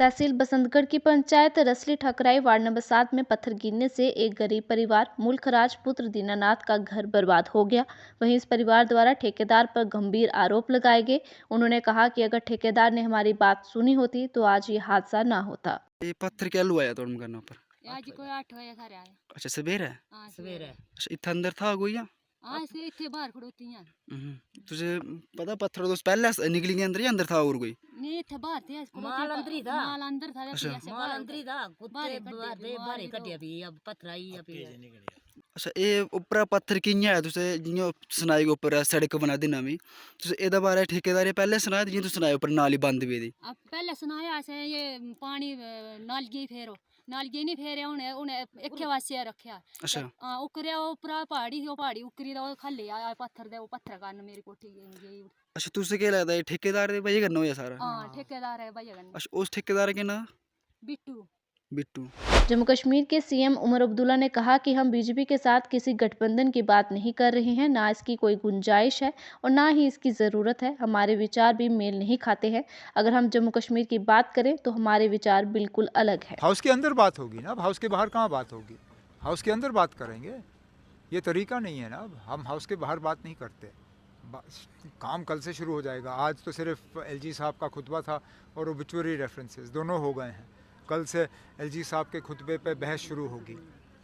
तहसील बसंतगढ़ की panchayat रसली ठकराई ward number 7 में पत्थर गिरने से एक गरीब परिवार मुल्खराज पुत्र दीनानाथ का घर बर्बाद हो गया। वहीं इस परिवार द्वारा ठेकेदार पर गंभीर आरोप लगाए गए। उन्होंने कहा कि अगर ठेकेदार ने हमारी बात सुनी होती तो आज ये हादसा ना होता। ये पत्थर क्या लुआया तुम करना पर आज कोई 8 बजे घर आया। अच्छा सवेरे हां सवेरे। अच्छा इतना अंदर था कोई या हां से इथे बाहर खड़ोती हैं। तुझे पता पत्थर तो पहले निकली गया अंदर या अंदर था और कोई नहीं इथे बाहर थे आज माल अंदर ही था। माल अंदर था अच्छा। ऐसे माल अंदर ही था। कुत्ते बाहर बाहर कटिया भी अब पत्थर आई अभी। अच्छा ये ऊपर पत्थर कियां है तुझे जियां सनाई के ऊपर सड़क बना दी नवी तुझे एदा बारे ठेकेदार ने पहले सुनाया जियां तू सुनाया ऊपर नाली बंद भी दी अब पहले सुनाया ऐसे ये पानी नालगी फेरो नालगी नहीं फेरे उन्हें एक वास्ते रखया। अच्छा हां उकरे ऊपर पहाड़ी उकरी दा खल्ले आया पत्थर दे वो पत्थर कारण मेरी कोठी गई। अच्छा तुझे क्या लगता है ठेकेदार दे वजह करना हो सारा? हां ठेकेदार है भैया अच्छा उस ठेकेदार के नाम बिट्टू। बिट्टू। जम्मू कश्मीर के सीएम उमर अब्दुल्ला ने कहा कि हम बीजेपी के साथ किसी गठबंधन की बात नहीं कर रहे हैं, ना इसकी कोई गुंजाइश है और ना ही इसकी ज़रूरत है। हमारे विचार भी मेल नहीं खाते हैं। अगर हम जम्मू कश्मीर की बात करें तो हमारे विचार बिल्कुल अलग है। हाउस के अंदर बात होगी ना, अब हाउस के बाहर कहाँ बात होगी? हाउस के अंदर बात करेंगे, ये तरीका नहीं है ना। हम हाउस के बाहर बात नहीं करते। काम कल से शुरू हो जाएगा। आज तो सिर्फ एलजी साहब का खुतबा था और ओबिचुअरी रेफरेंसेस दोनों हो गए हैं। कल से एलजी साहब के खुतबे पे बहस शुरू होगी।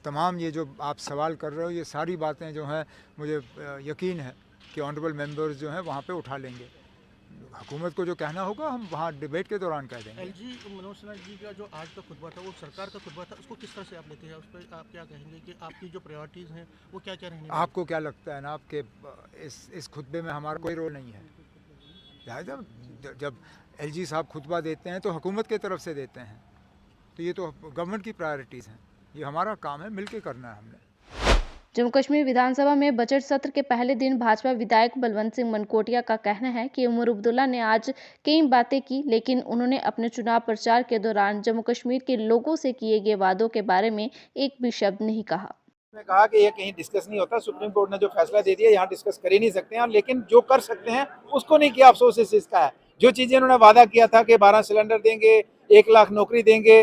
तमाम ये जो आप सवाल कर रहे हो ये सारी बातें जो हैं मुझे यकीन है कि ऑनरेबल मेंबर्स जो हैं वहाँ पे उठा लेंगे। हुकूमत को जो कहना होगा हम वहाँ डिबेट के दौरान कह देंगे। एलजी मनोज सिन्हा जी का जो आज का खुतबा था वो सरकार का खुतबा था, उसको किस तरह से आप लेते हैं? उस पर आप क्या कहेंगे कि आपकी जो प्रायोरिटीज़ हैं वो क्या क्या रहने? आपको क्या लगता है ना आपके इस खुतबे में हमारा कोई रोल नहीं है? जब एलजी साहब खुतबा देते हैं तो हुकूमत की तरफ से देते हैं, तो ये तो गवर्नमेंट की प्रायोरिटीज़ हैं। ये हमारा काम है, मिलके करना है हमने। जम्मू कश्मीर विधानसभा में बजट सत्र के पहले दिन भाजपा विधायक बलवंत सिंह मनकोटिया का कहना है कि उमर अब्दुल्ला ने आज कई बातें की, लेकिन उन्होंने अपने चुनाव प्रचार के दौरान जम्मू कश्मीर के लोगों से किए गए वादों के बारे में एक भी शब्द नहीं कहा। ने कहा कि ये कहीं डिस्कस नहीं होता, सुप्रीम कोर्ट ने जो फैसला दे दिया यहाँ डिस्कस कर ही नहीं सकते हैं, लेकिन जो कर सकते हैं उसको नहीं किया। अफसोस इस चीज़ का है। जो चीज़ें उन्होंने वादा किया था कि 12 सिलेंडर देंगे, 1 लाख नौकरी देंगे,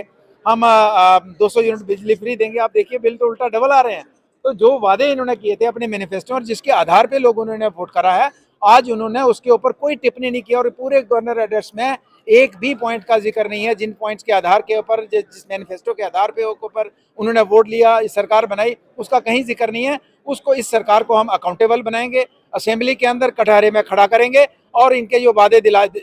हम 200 यूनिट बिजली फ्री देंगे, आप देखिए बिल तो उल्टा डबल आ रहे हैं। तो जो वादे इन्होंने किए थे अपने मैनिफेस्टो और जिसके आधार पे लोगों ने वोट करा है, आज उन्होंने उसके ऊपर कोई टिप्पणी नहीं किया और पूरे गवर्नर एड्रेस में एक भी पॉइंट का जिक्र नहीं है। जिन पॉइंट्स के आधार के ऊपर जिस मैनिफेस्टो के आधार पे ऊपर उन्होंने वोट लिया, इस सरकार बनाई, उसका कहीं जिक्र नहीं है। उसको इस सरकार को हम अकाउंटेबल बनाएंगे, असेंबली के अंदर कटहरे में खड़ा करेंगे और इनके जो वादे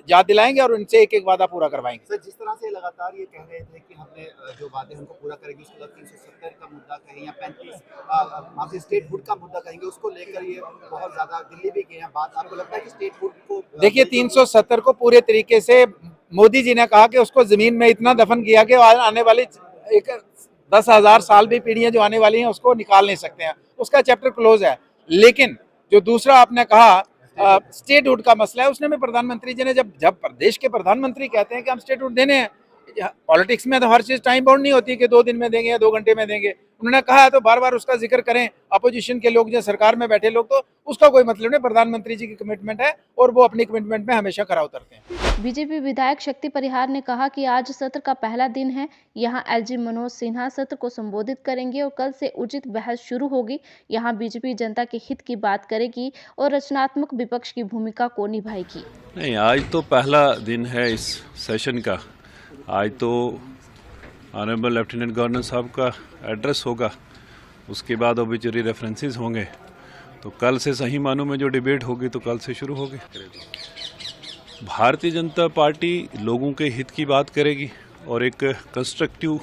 याद दिलाएंगे और इनसे एक एक वादा पूरा करवाएंगे। सर जिस तरह से लगातार ये कह रहे थे कि हमने जो वादे हमको पूरा करेंगे, उसके बाद 370 का मुद्दा कहें या 35 स्टेट हुड का मुद्दा कहेंगे, उसको लेकर ये बहुत ज्यादा दिल्ली भी गए हैं बात। आपको लगता है कि स्टेट हुड को देखिए 370 को पूरे तरीके से मोदी जी ने कहा कि उसको जमीन में इतना दफन किया कि आने वाली एक 10,000 साल भी पीढ़ियां जो आने वाली हैं उसको निकाल नहीं सकते हैं, उसका चैप्टर क्लोज है। लेकिन जो दूसरा आपने कहा स्टेट हुड का मसला है, उसने में प्रधानमंत्री जी ने जब प्रदेश के प्रधानमंत्री कहते हैं कि हम स्टेट हुड देने हैं, पॉलिटिक्स में तो हर चीज टाइम बाउंड नहीं होती कि 2 दिन में देंगे या 2 घंटे में देंगे। उन्होंने कहा है तो बार बार उसका जिक्र करें। अपोजिशन के लोग जो सरकार में बैठे लोग, तो उसका कोई मतलब नहीं। प्रधानमंत्री जी की कमिटमेंट है और वो अपनी कमिटमेंट में हमेशा खरा उतरते हैं। बीजेपी विधायक शक्ति परिहार ने कहा कि आज सत्र का पहला दिन है। यहां एलजी मनोज सिन्हा सत्र को संबोधित करेंगे और कल से उचित बहस शुरू होगी। यहां बीजेपी जनता के हित की बात करेगी और रचनात्मक विपक्ष की भूमिका को निभाएगी। नहीं, आज तो पहला दिन है इस सेशन का। आज तो ऑनरेबल लेफ्टिनेंट गवर्नर साहब का एड्रेस होगा, उसके बाद ओबिचुअरी रेफरेंसेस होंगे, तो कल से सही मानों में जो डिबेट होगी तो कल से शुरू होगी। भारतीय जनता पार्टी लोगों के हित की बात करेगी और एक कंस्ट्रक्टिव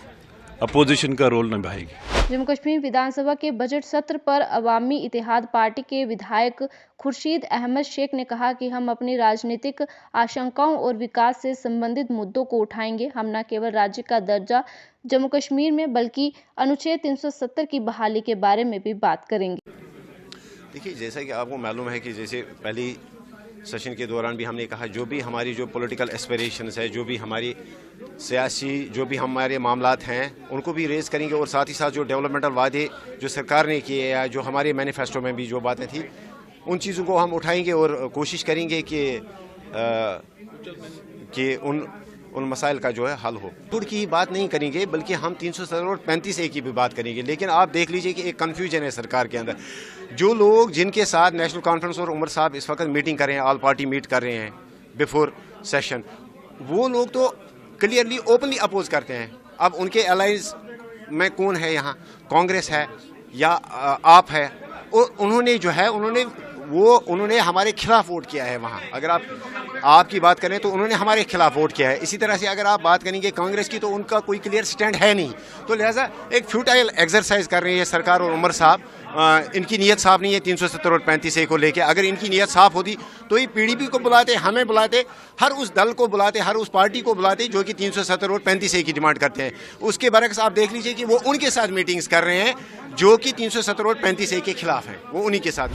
अपोजिशन का रोल निभाएगी। जम्मू कश्मीर विधानसभा के बजट सत्र पर अवामी इत्तेहाद पार्टी के विधायक खुर्शीद अहमद शेख ने कहा कि हम अपनी राजनीतिक आशंकाओं और विकास से संबंधित मुद्दों को उठाएंगे। हम न केवल राज्य का दर्जा जम्मू कश्मीर में बल्कि अनुच्छेद 370 की बहाली के बारे में भी बात करेंगे। देखिए, जैसा कि आपको मालूम है कि जैसे पहली सेशन के दौरान भी हमने कहा, जो भी हमारी जो पॉलिटिकल एस्पिरेशंस है, जो भी हमारी सियासी जो भी हमारे मामलात हैं, उनको भी रेज़ करेंगे और साथ ही साथ जो डेवलपमेंटल वादे जो सरकार ने किए या जो हमारे मैनिफेस्टो में भी जो बातें थी, उन चीज़ों को हम उठाएंगे और कोशिश करेंगे कि उन मसाइल का जो है हल हो। टूर की बात नहीं करेंगे बल्कि हम 370 और 35A की भी बात करेंगे। लेकिन आप देख लीजिए कि एक कन्फ्यूजन है सरकार के अंदर। जो लोग जिनके साथ नेशनल कॉन्फ्रेंस और उमर साहब इस वक्त मीटिंग कर रहे हैं, ऑल पार्टी मीट कर रहे हैं बिफोर सेशन, वो लोग तो क्लियरली ओपनली अपोज करते हैं। अब उनके अलायंस में कौन है यहाँ, कांग्रेस है या आप है, और उन्होंने जो है उन्होंने हमारे खिलाफ वोट किया है वहाँ। अगर आपकी बात करें तो उन्होंने हमारे खिलाफ वोट किया है। इसी तरह से अगर आप बात करेंगे कांग्रेस की तो उनका कोई क्लियर स्टैंड है नहीं, तो लिहाजा एक फ्यूटाइल एक्सरसाइज कर रही है सरकार और उमर साहब। इनकी नीयत साफ नहीं है 370 और 35A को लेके। अगर इनकी नीयत साफ होती तो ये PDP को बुलाते, हमें बुलाते, हर उस दल को बुलाते, हर उस पार्टी को बुलाते जो कि 370 और 35A की डिमांड करते हैं। उसके बरक्स आप देख लीजिए कि वो उनके साथ मीटिंग्स कर रहे हैं जो कि 370 और 35A के खिलाफ हैं, वो उन्हीं के साथ।